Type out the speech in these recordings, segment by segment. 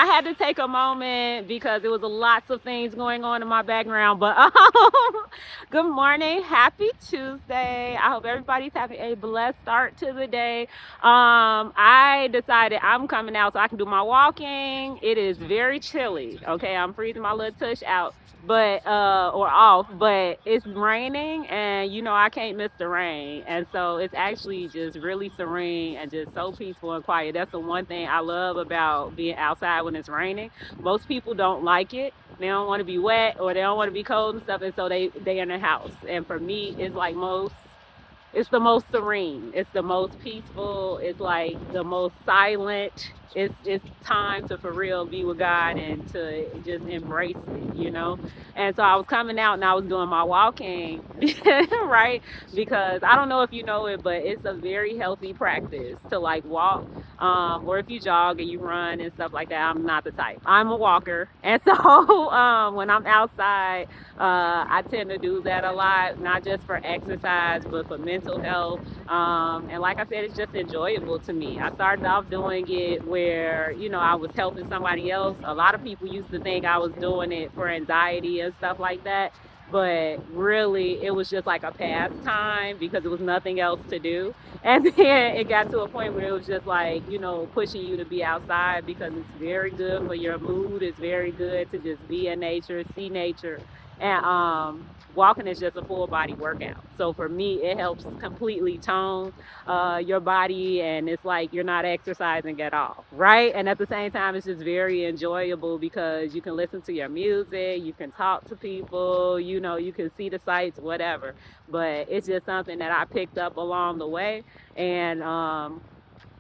I had to take a moment because there was lots of things going on in my background. But good morning, happy Tuesday. I hope everybody's having a blessed start to the day. I decided I'm coming out so I can do my walking. It is very chilly. Okay, I'm freezing my little tush out, but or off, but it's raining, and I can't miss the rain, and so it's actually just really serene and just so peaceful and quiet. That's the one thing I love about being outside when it's raining. Most people don't like it. They don't want to be wet or they don't want to be cold and stuff, and so they in the house. And for me, it's the most serene. It's the most peaceful. It's like the most silent. It's time to for real be with God and to just embrace it. And so I was coming out and I was doing my walking, right? Because I don't know if you know it, but it's a very healthy practice to like walk, or if you jog and you run and stuff like that. I'm not the type. I'm a walker, and so when I'm outside, I tend to do that a lot, not just for exercise, but for mental health. And like I said, it's just enjoyable to me. I started off doing it where, I was helping somebody else. A lot of people used to think I was doing it for anxiety and stuff like that. But really, it was just like a pastime because there was nothing else to do. And then it got to a point where it was just like, pushing you to be outside because it's very good for your mood. It's very good to just be in nature, see nature. And walking is just a full body workout. So for me, it helps completely tone your body, and it's like you're not exercising at all, right? And at the same time, it's just very enjoyable because you can listen to your music, you can talk to people, you can see the sights, whatever. But it's just something that I picked up along the way, and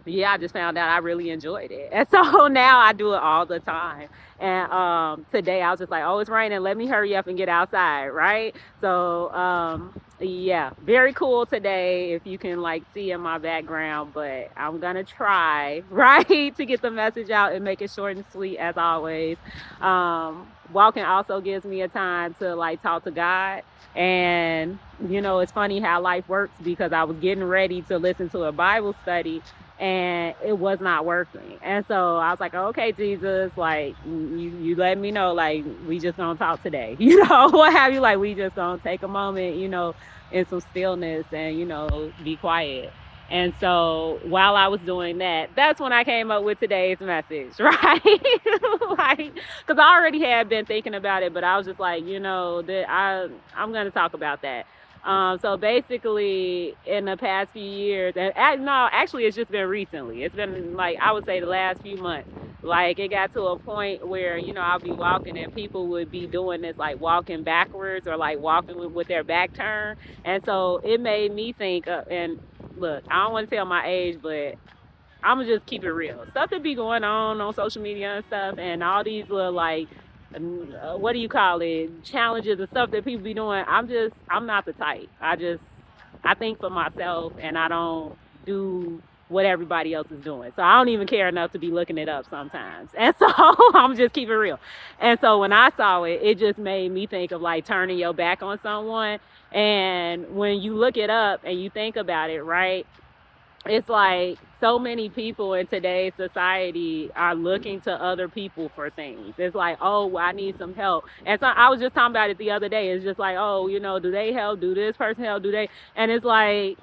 yeah, I just found out I really enjoyed it. And so now I do it all the time. And today I was just like, oh, it's raining. Let me hurry up and get outside, right? So yeah, very cool today if you can like see in my background. But I'm going to try, right, to get the message out and make it short and sweet as always. Walking also gives me a time to like talk to God. And, it's funny how life works because I was getting ready to listen to a Bible study and it was not working. And so I was like, okay, Jesus, like you let me know, like we just gonna talk today, what have you, like we just gonna take a moment, in some stillness and, be quiet. And so while I was doing that, that's when I came up with today's message, right? Like, because I already had been thinking about it, but I was just like, that I'm going to talk about that. So basically, in the past few years, and no, actually, it's just been recently. It's been like I would say the last few months. Like it got to a point where I'll be walking and people would be doing this like walking backwards or like walking with their back turned, and so it made me think. And look, I don't want to tell my age, but I'm gonna just keep it real. Stuff that be going on social media and stuff, and all these little like what do you call it, challenges and stuff that people be doing. I'm not the type. I think for myself, and I don't do what everybody else is doing. So I don't even care enough to be looking it up sometimes. And so I'm just keeping it real. And so when I saw it, it just made me think of like turning your back on someone. And when you look it up and you think about it, right? It's like so many people in today's society are looking to other people for things. It's like, oh, I need some help. And so I was just talking about it the other day. It's just like, oh, do they help? Do this person help? Do they? And it's like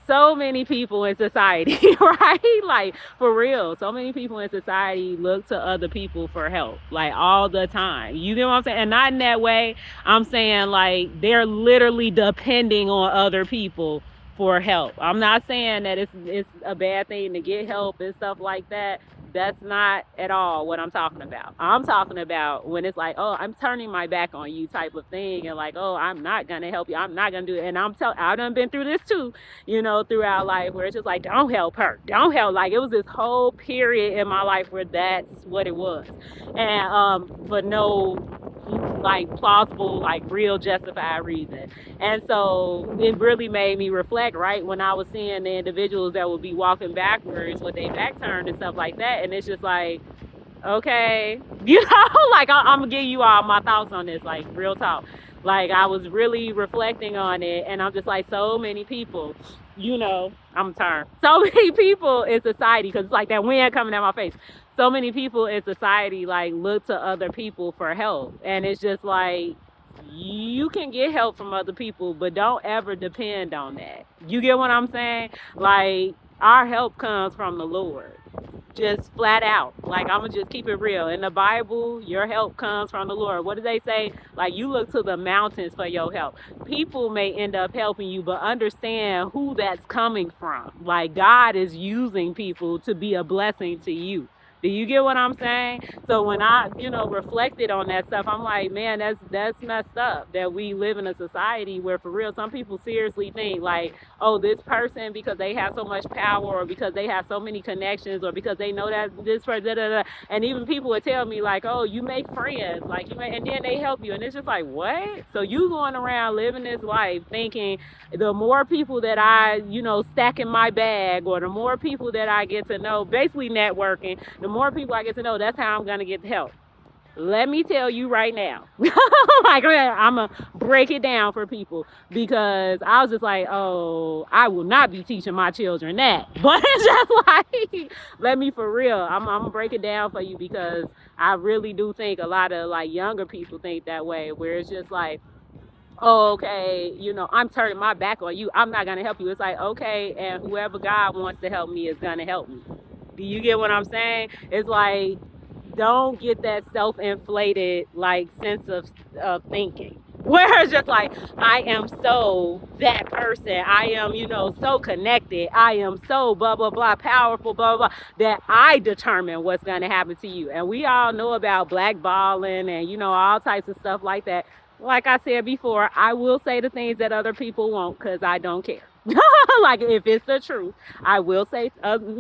so many people in society, right? Like for real, so many people in society look to other people for help, like all the time. You know what I'm saying? And not in that way. I'm saying like they're literally depending on other people for help. I'm not saying that it's a bad thing to get help and stuff like that. That's not at all what I'm talking about. I'm talking about when it's like, oh, I'm turning my back on you type of thing, and like, oh, I'm not gonna help you. I'm not gonna do it. And I done been through this too, throughout life, where it's just like, don't help her, don't help. Like it was this whole period in my life where that's what it was, and for no like plausible, like real justified reason. And so it really made me reflect, right, when I was seeing the individuals that would be walking backwards with their back turned and stuff like that. And it's just like, okay, like I'm gonna give you all my thoughts on this, like real talk. Like I was really reflecting on it, and I'm just like, so many people I'm tired. So many people in society, because it's like that wind coming at my face. So many people in society like look to other people for help, and it's just like you can get help from other people, but don't ever depend on that. You get what I'm saying? Like our help comes from the Lord, just flat out. Like I'm gonna just keep it real. In the Bible, your help comes from the Lord. What do they say? Like you look to the mountains for your help. People may end up helping you, but understand who that's coming from. Like God is using people to be a blessing to you. Do you get what I'm saying? So when I, reflected on that stuff, I'm like, man, that's messed up that we live in a society where for real some people seriously think like, oh, this person, because they have so much power or because they have so many connections or because they know that this person, da, da, da. And even people would tell me like, oh, you make friends, like and then they help you. And it's just like, what? So you going around living this life thinking the more people that I, stack in my bag, or the more people that I get to know, basically networking, the more people I get to know, that's how I'm going to get help. Let me tell you right now, like I'm gonna break it down for people, because I was just like, oh, I will not be teaching my children that. But it's just like, let me for real, I'm gonna break it down for you, because I really do think a lot of like younger people think that way, where it's just like, oh, okay, I'm turning my back on you, I'm not gonna help you. It's like, okay, and whoever God wants to help me is gonna help me. Do you get what I'm saying? It's like, don't get that self-inflated like sense of thinking where it's just like, I am so that person, I am, so connected, I am so blah blah blah powerful, blah blah blah, that I determine what's going to happen to you. And we all know about blackballing and all types of stuff like that. Like I said before, I will say the things that other people won't, because I don't care. Like if it's the truth, I will say, I'm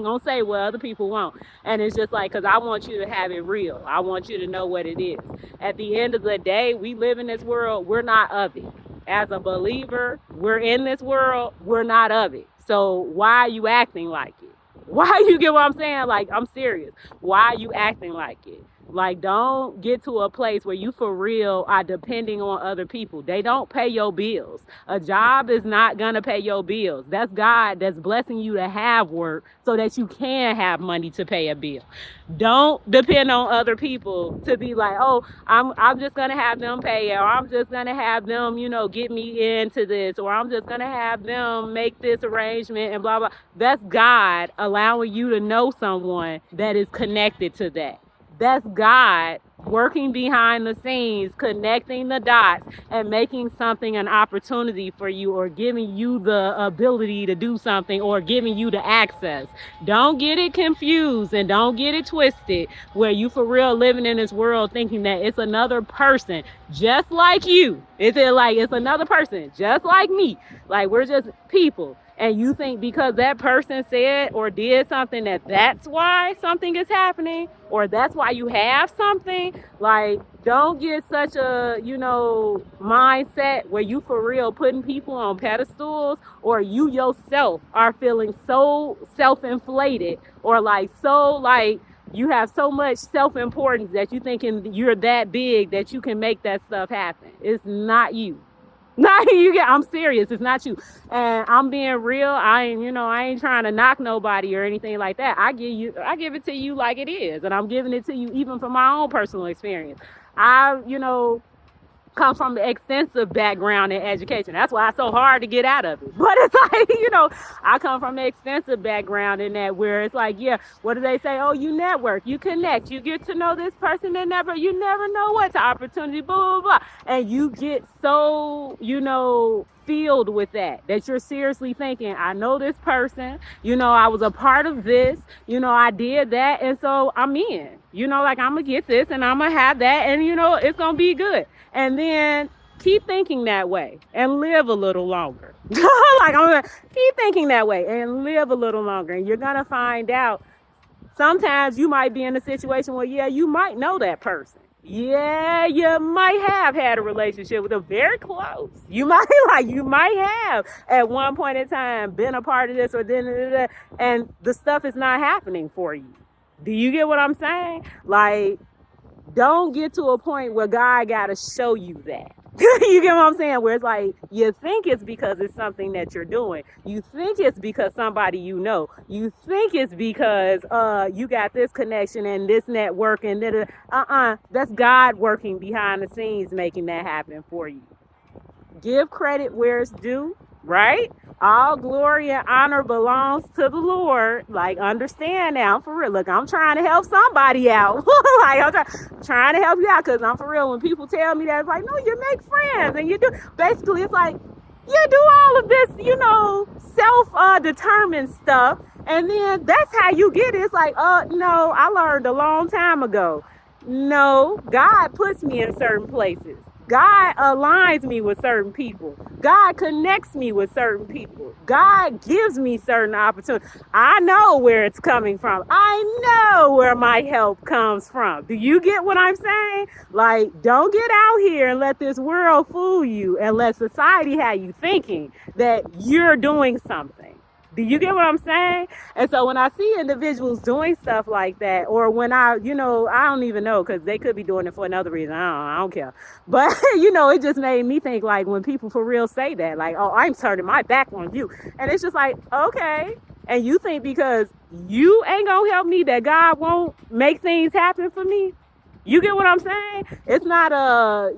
gonna say what other people won't. And it's just like, because I want you to have it real, I want you to know what it is. At the end of the day, we live in this world, we're not of it. As a believer, we're in this world, we're not of it. So why are you acting like it? Why, you get what I'm saying? Like, I'm serious. Why are you acting like it? Like, don't get to a place where you for real are depending on other people. They don't pay your bills. A job is not gonna pay your bills. That's God that's blessing you to have work so that you can have money to pay a bill. Don't depend on other people to be like, oh, I'm just gonna have them pay it, or I'm just gonna have them, get me into this, or I'm just gonna have them make this arrangement and blah blah. That's God allowing you to know someone that is connected to that. That's God working behind the scenes, connecting the dots and making something an opportunity for you, or giving you the ability to do something, or giving you the access. Don't get it confused and don't get it twisted where you for real living in this world thinking that it's another person just like you. It's another person just like me. Like, we're just people. And you think because that person said or did something that's why something is happening, or that's why you have something. Like, don't get such a, mindset where you for real putting people on pedestals, or you yourself are feeling so self-inflated, or like so like you have so much self-importance that you thinking you're that big that you can make that stuff happen. It's not you. Not you. I'm serious. It's not you. And I'm being real. I ain't trying to knock nobody or anything like that. I give it to you like it is. And I'm giving it to you even from my own personal experience. I, come from an extensive background in education. That's why it's so hard to get out of it. But it's like, I come from an extensive background in that, where it's like, yeah, what do they say? Oh, you network, you connect, you get to know this person, and you never know what's opportunity, blah, blah, blah. And you get so, filled with that you're seriously thinking, I know this person, I was a part of this, I did that, and so I'm in, like, I'm gonna get this and I'm gonna have that, and it's gonna be good. And then keep thinking that way and live a little longer. Like, I'm gonna keep thinking that way and live a little longer, and you're gonna find out sometimes you might be in a situation where, yeah, you might know that person. Yeah, you might have had a relationship with them, very close. You might have at one point in time been a part of this or then, and the stuff is not happening for you. Do you get what I'm saying? Like, don't get to a point where God got to show you that. You get what I'm saying? Where it's like, you think it's because it's something that you're doing. You think it's because somebody you know. You think it's because you got this connection and this network and that's God working behind the scenes making that happen for you. Give credit where it's due, right? All glory and honor belongs to the Lord. Like, understand now, for real. Look, I'm trying to help somebody out. Like, trying to help you out, because I'm for real. When people tell me that, it's like, no, you make friends and you do. Basically, it's like, you do all of this, self-determined stuff. And then that's how you get it. It's like, no, I learned a long time ago. No, God puts me in certain places. God aligns me with certain people. God connects me with certain people. God gives me certain opportunities. I know where it's coming from. I know where my help comes from. Do you get what I'm saying? Like, don't get out here and let this world fool you and let society have you thinking that you're doing something. Do you get what I'm saying? And so when I see individuals doing stuff like that, or when I don't even know, because they could be doing it for another reason. I don't care. But, it just made me think, like, when people for real say that, like, oh, I'm turning my back on you. And it's just like, okay. And you think because you ain't going to help me that God won't make things happen for me? You get what I'm saying? It's not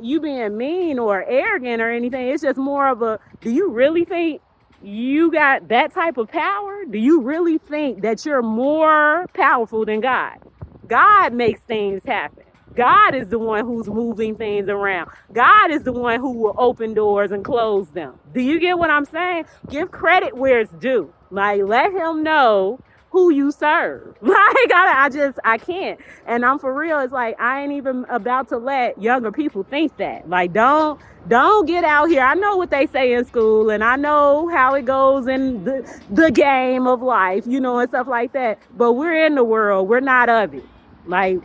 you being mean or arrogant or anything. It's just more of a, do you really think you got that type of power? Do you really think that you're more powerful than God? God makes things happen. God is the one who's moving things around. God is the one who will open doors and close them. Do you get what I'm saying? Give credit where it's due. Like, let him know who you serve. Like, I can't. And I'm for real. It's like, I ain't even about to let younger people think that. Like, don't get out here. I know what they say in school, and I know how it goes in the game of life, and stuff like that. But we're in the world. We're not of it. Like,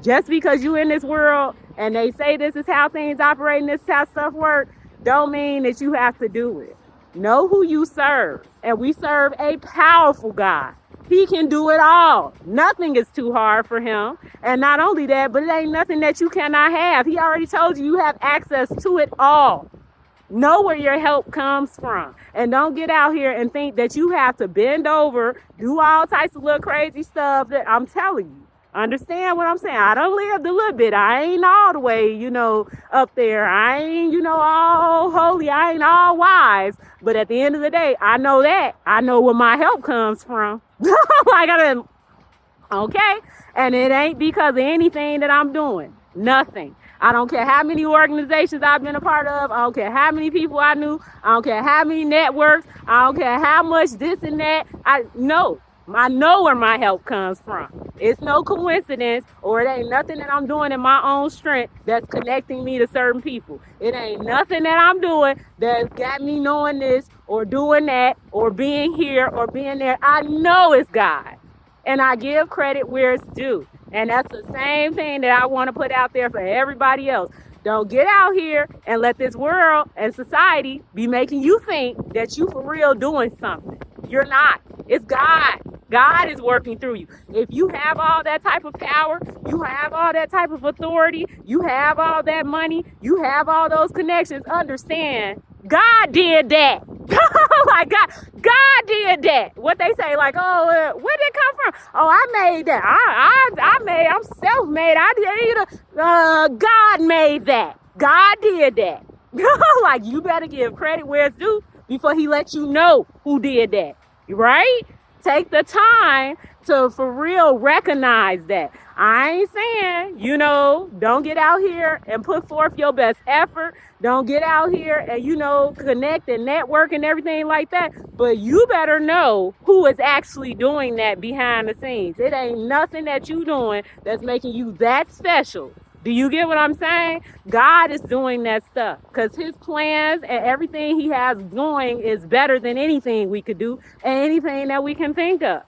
just because you're in this world and they say this is how things operate and this is how stuff work, don't mean that you have to do it. Know who you serve. And we serve a powerful God. He can do it all. Nothing is too hard for him. And not only that, but it ain't nothing that you cannot have. He already told you have access to it all. Know where your help comes from. And don't get out here and think that you have to bend over, do all types of little crazy stuff that I'm telling you. Understand what I'm saying? I done lived a little bit. I ain't all the way, up there. I ain't, all holy. I ain't all wise. But at the end of the day, I know that. I know where my help comes from. Like, okay? And it ain't because of anything that I'm doing. Nothing. I don't care how many organizations I've been a part of. I don't care how many people I knew. I don't care how many networks. I don't care how much this and that. I know where my help comes from. It's no coincidence, or it ain't nothing that I'm doing in my own strength that's connecting me to certain people. It ain't nothing that I'm doing that's got me knowing this or doing that or being here or being there. I know it's God. And I give credit where it's due. And that's the same thing that I want to put out there for everybody else. Don't get out here and let this world and society be making you think that you for real doing something. You're not. It's God. God is working through you. If you have all that type of power, you have all that type of authority, you have all that money, you have all those connections, understand, God did that. Like, God did that. What they say, like, oh, where did it come from? Oh, I made that. I'm self-made. God made that. God did that. Like, you better give credit where it's due before he lets you know who did that. Right? Take the time to for real recognize that. I ain't saying, don't get out here and put forth your best effort. Don't get out here and, connect and network and everything like that. But you better know who is actually doing that behind the scenes. It ain't nothing that you doing that's making you that special. Do you get what I'm saying? God is doing that stuff because his plans and everything he has going is better than anything we could do and anything that we can think of.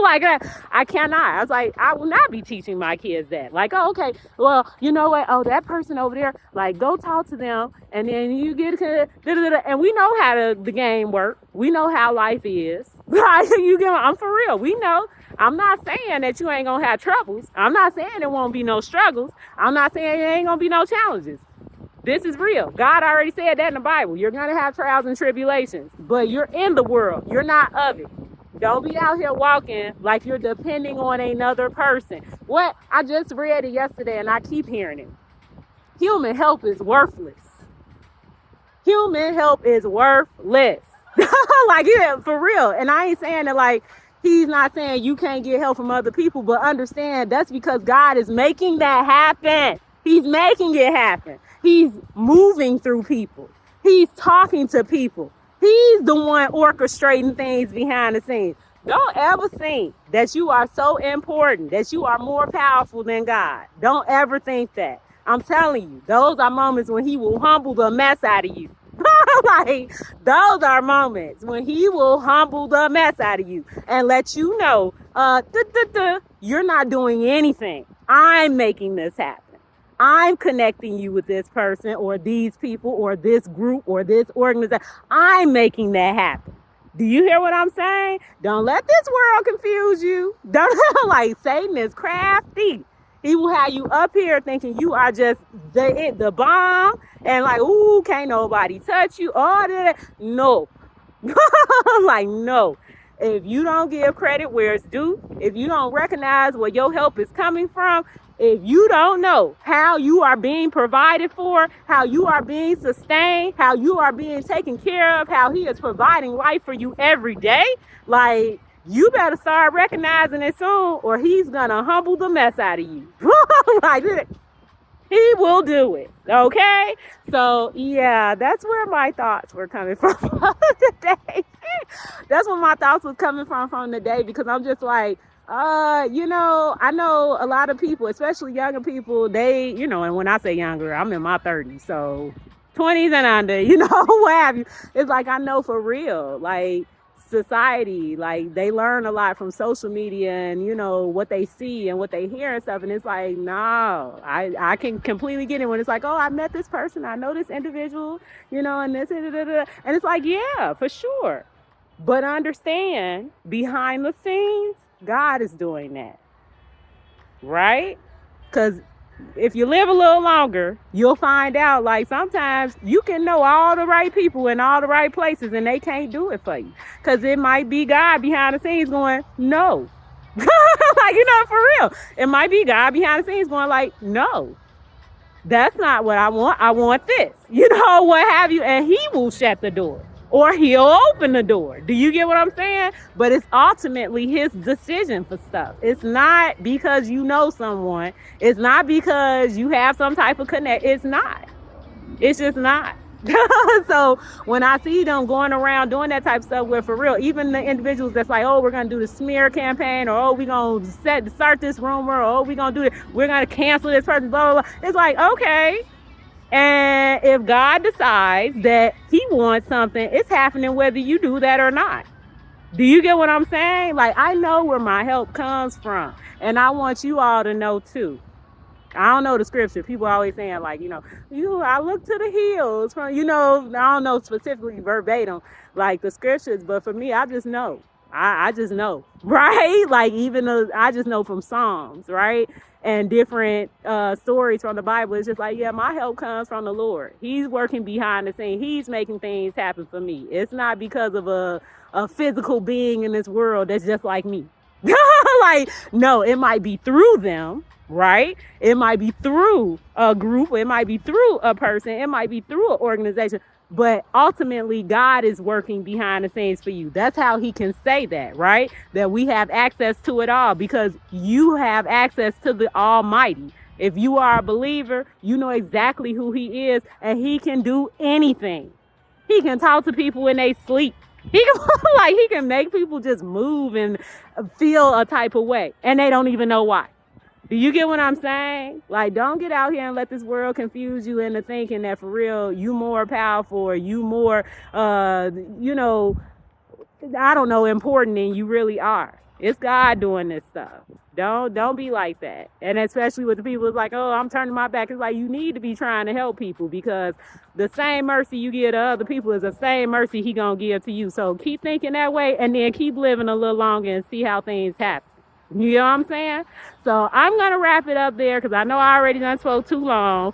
Like, I cannot. I was like, I will not be teaching my kids that. Like, oh, okay, well, you know what? Oh, that person over there, like, go talk to them and then you get, and we know how the game works. We know how life is. I'm for real. We know. I'm not saying that you ain't gonna have troubles. I'm not saying there won't be no struggles. I'm not saying there ain't gonna be no challenges. This is real. God already said that in the Bible. You're going to have trials and tribulations, but you're in the world. You're not of it. Don't be out here walking like you're depending on another person. What? I just read it yesterday and I keep hearing it. Human help is worthless. Human help is worthless. Like, yeah, for real. And I ain't saying that like he's not saying you can't get help from other people, but understand that's because God is making that happen. He's making it happen. He's moving through people. He's talking to people. He's the one orchestrating things behind the scenes. Don't ever think that you are so important, that you are more powerful than God. Don't ever think that. I'm telling you, those are moments when he will humble the mess out of you. Like, those are moments when he will humble the mess out of you and let you know, you're not doing anything. I'm making this happen. I'm connecting you with this person or these people or this group or this organization. I'm making that happen. Do you hear what I'm saying? Don't let this world confuse you. Don't like Satan is crafty. He will have you up here thinking you are just the bomb and like, ooh, can't nobody touch you. All that. No. Like, no. If you don't give credit where it's due, if you don't recognize where your help is coming from, if you don't know how you are being provided for, how you are being sustained, how you are being taken care of, how he is providing life for you every day, like, you better start recognizing it soon or he's gonna humble the mess out of you. Like, he will do it. Okay? So, yeah, that's where my thoughts were coming from today. That's where my thoughts was coming from today, because I'm just like, I know a lot of people, especially younger people, they, and when I say younger, I'm in my 30s, so 20s and under, what have you. It's like, I know for real, like, society, like, they learn a lot from social media and what they see and what they hear and stuff, and it's like, no, I can completely get it when it's like, oh, I met this person, I know this individual, and this and it's like, yeah, for sure, but understand, behind the scenes, God is doing that, right? Because if you live a little longer, you'll find out, like, sometimes you can know all the right people in all the right places and they can't do it for you. Because it might be God behind the scenes going, no. Like, for real. It might be God behind the scenes going like, no, that's not what I want. I want this, what have you. And he will shut the door or he'll open the door. Do you get what I'm saying? But it's ultimately his decision for stuff. It's not because you know someone. It's not because you have some type of connect. It's not. It's just not. So when I see them going around doing that type of stuff, where for real, even the individuals that's like, oh, we're going to do the smear campaign, or oh, we're going to start this rumor, or oh, we're going to do it, we're going to cancel this person, blah, blah, blah. It's like, okay. And if God decides that he wants something, it's happening whether you do that or not. Do you get what I'm saying? Like, I know where my help comes from. And I want you all to know too. I don't know the scripture. People are always saying, like, I look to the hills from, I don't know specifically verbatim, like the scriptures, but for me, I just know. I just know, right? Like, even though I just know from Psalms, right? And different stories from the Bible. It's just like, yeah, my help comes from the Lord. He's working behind the scene. He's making things happen for me. It's not because of a physical being in this world that's just like me. Like, no, it might be through them, right? It might be through a group. It might be through a person. It might be through an organization. But ultimately, God is working behind the scenes for you. That's how he can say that, right? That we have access to it all, because you have access to the Almighty. If you are a believer, you know exactly who he is, and he can do anything. He can talk to people when they sleep. He can he can make people just move and feel a type of way, and they don't even know why. Do you get what I'm saying? Like, don't get out here and let this world confuse you into thinking that for real, you more powerful or you more, I don't know, important than you really are. It's God doing this stuff. Don't be like that. And especially with the people, it's like, oh, I'm turning my back. It's like, you need to be trying to help people, because the same mercy you give to other people is the same mercy he gonna give to you. So keep thinking that way, and then keep living a little longer and see how things happen. You know what I'm saying? So I'm gonna wrap it up there because I know I already done spoke too long.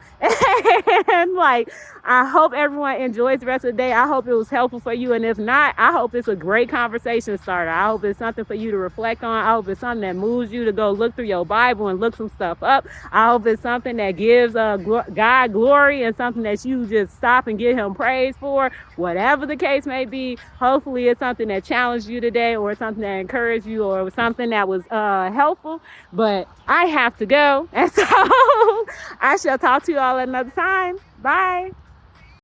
And like, I hope everyone enjoys the rest of the day. I hope it was helpful for you. And if not, I hope it's a great conversation starter. I hope it's something for you to reflect on. I hope it's something that moves you to go look through your Bible and look some stuff up. I hope it's something that gives God glory and something that you just stop and give him praise for. Whatever the case may be, hopefully it's something that challenged you today, or something that encouraged you, or something that was helpful. But I have to go. And so I shall talk to you all another time. Bye.